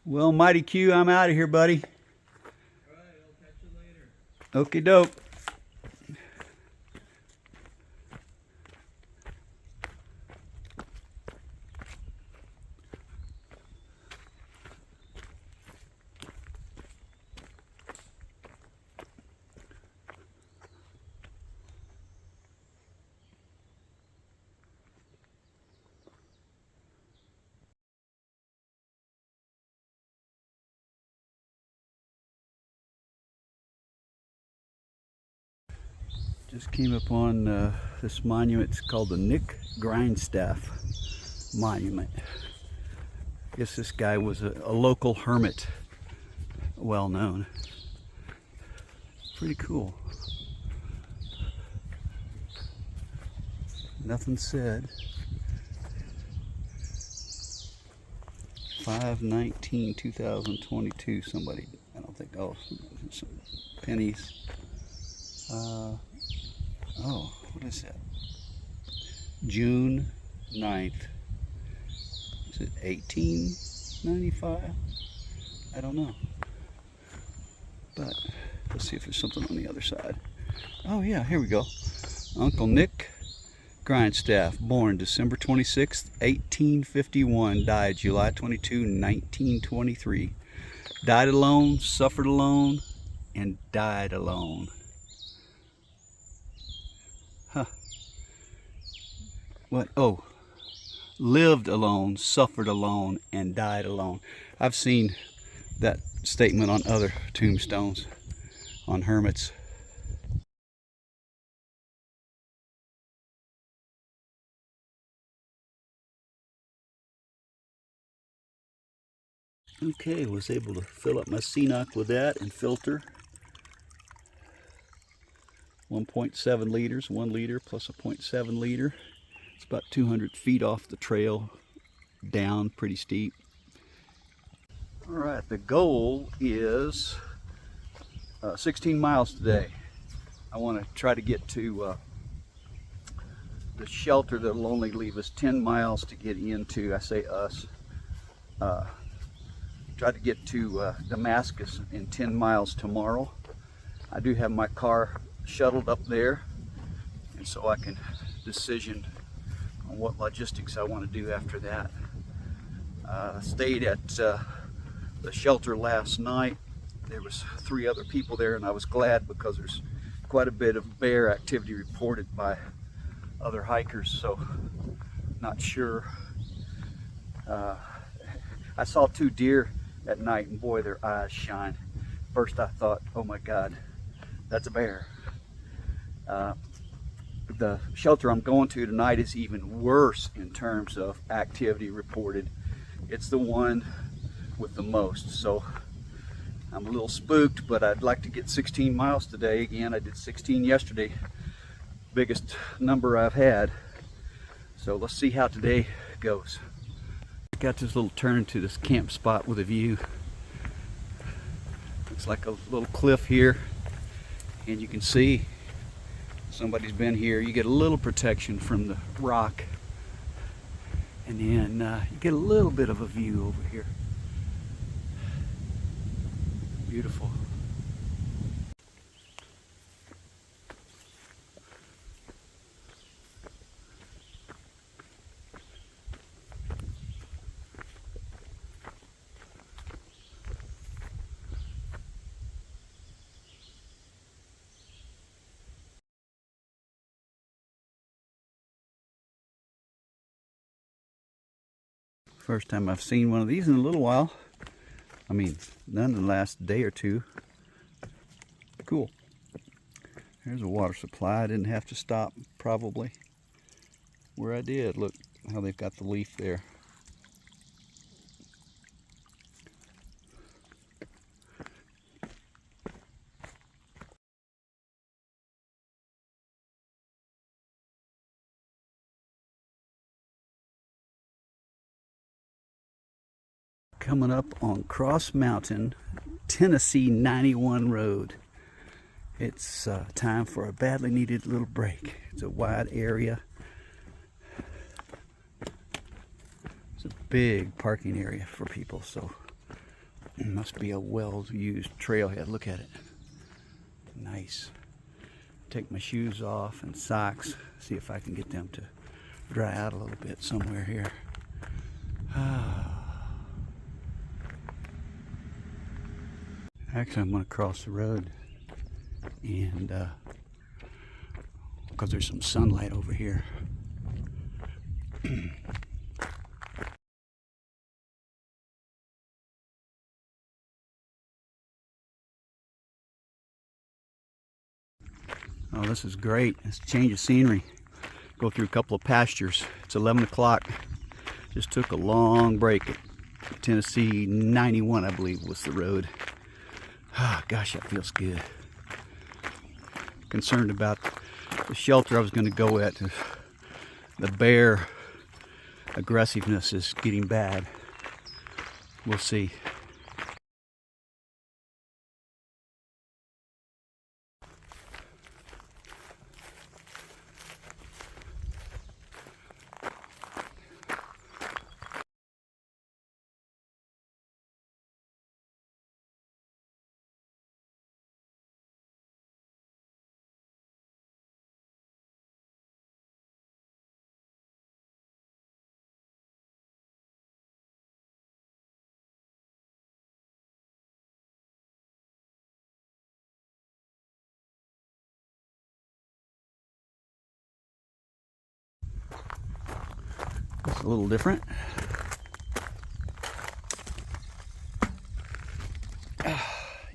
Well, Mighty Q, I'm out of here, buddy. All right, I'll catch you later. Okie doke. Just came upon this monument. It's called the Nick Grindstaff Monument. I guess this guy was a local hermit, well known. Pretty cool. Nothing said. 5/19/2022. Somebody, I don't think. Oh, some pennies. Oh, what is that? June 9th. Is it 1895? I don't know. But let's see if there's something on the other side. Oh yeah, here we go. Uncle Nick Grindstaff, born December 26th, 1851, died July 22, 1923. Died alone, suffered alone, and died alone. Huh. What? Oh, lived alone, suffered alone, and died alone. I've seen that statement on other tombstones on hermits. Okay, was able to fill up my CNOC with that and filter. 1.7 liters, 1 liter plus a 0.7 liter. It's about 200 feet off the trail, down pretty steep. All right, the goal is 16 miles today. I want to try to get to the shelter that'll only leave us 10 miles to get into. I say us. Try to get to Damascus in 10 miles tomorrow. I do have my car shuttled up there, and so I can decision on what logistics I want to do after that. Stayed at the shelter last night. There was 3 other people there, and I was glad because there's quite a bit of bear activity reported by other hikers, so not sure. I saw 2 deer at night, and boy, their eyes shine. First I thought, oh my God, that's a bear. The shelter I'm going to tonight is even worse in terms of activity reported. It's the one with the most, so I'm a little spooked, but I'd like to get 16 miles today. Again, I did 16 yesterday, biggest number I've had. So let's see how today goes. Got this little turn to this camp spot with a view. Looks like a little cliff here, and you can see somebody's been here. You get a little protection from the rock, and then you get a little bit of a view over here. Beautiful. First time I've seen one of these in a little while. I mean, none in the last day or two. Cool. There's a water supply. I didn't have to stop, probably. Where I did, look how they've got the leaf there. Coming up on Cross Mountain, Tennessee 91 Road. It's time for a badly needed little break. It's a wide area. It's a big parking area for people, so Must be a well-used trailhead. Look at it. Nice. Take my shoes off and socks. See if I can get them to dry out a little bit somewhere here. Actually, I'm going to cross the road, and because there's some sunlight over here. Oh, this is great. It's a change of scenery. Go through a couple of pastures. It's 11 o'clock. Just took a long break at Tennessee 91, I believe was the road. Ah, gosh, that feels good. Concerned about the shelter I was going to go at. The bear aggressiveness is getting bad. We'll see. It's a little different.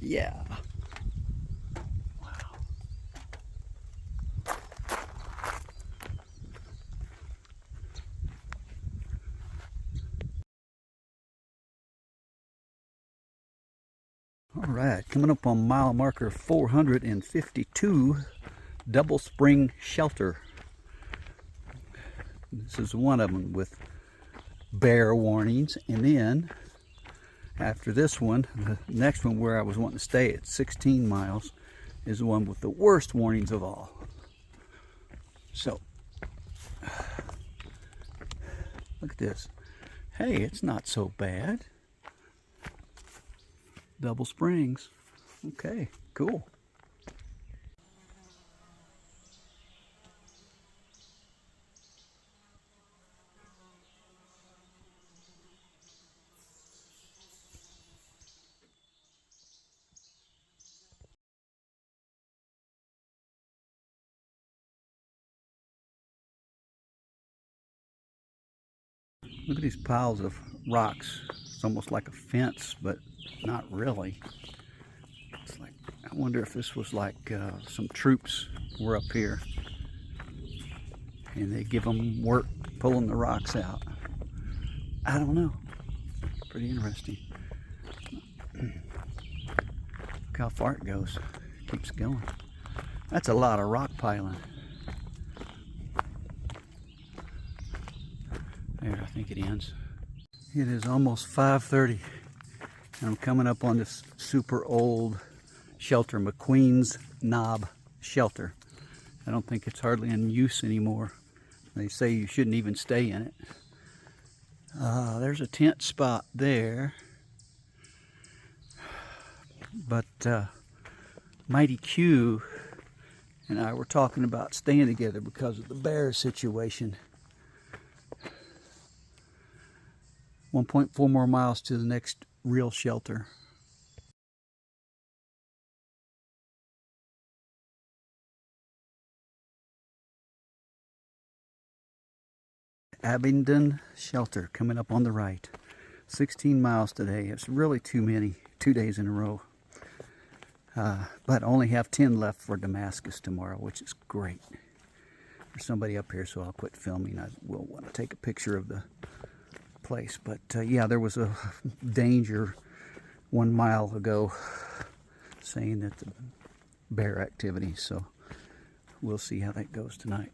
Yeah. Wow. All right, coming up on mile marker 452, Double Spring Shelter. This is one of them with bear warnings, and then after this one, the next one where I was wanting to stay at 16 miles is the one with the worst warnings of all. So, look at this. Hey, it's not so bad. Double Springs. Okay, cool. Look at these piles of rocks. It's almost like a fence, but not really. It's like, I wonder if this was like some troops were up here and they give them work pulling the rocks out. I don't know. Pretty interesting. Look how far it goes. Keeps going. That's a lot of rock piling. There, I think it ends. It is almost 5:30, and I'm coming up on this super old shelter, McQueen's Knob Shelter. I don't think it's hardly in use anymore. They say you shouldn't even stay in it. There's a tent spot there, but Mighty Q and I were talking about staying together because of the bear situation. 1.4 more miles to the next real shelter. Abingdon Shelter coming up on the right. 16 miles today. It's really too many, 2 days in a row. But only have 10 left for Damascus tomorrow, which is great. There's somebody up here, so I'll quit filming. I will want to take a picture of the place. But yeah, there was a danger 1 mile ago saying that the bear activity. So we'll see how that goes tonight.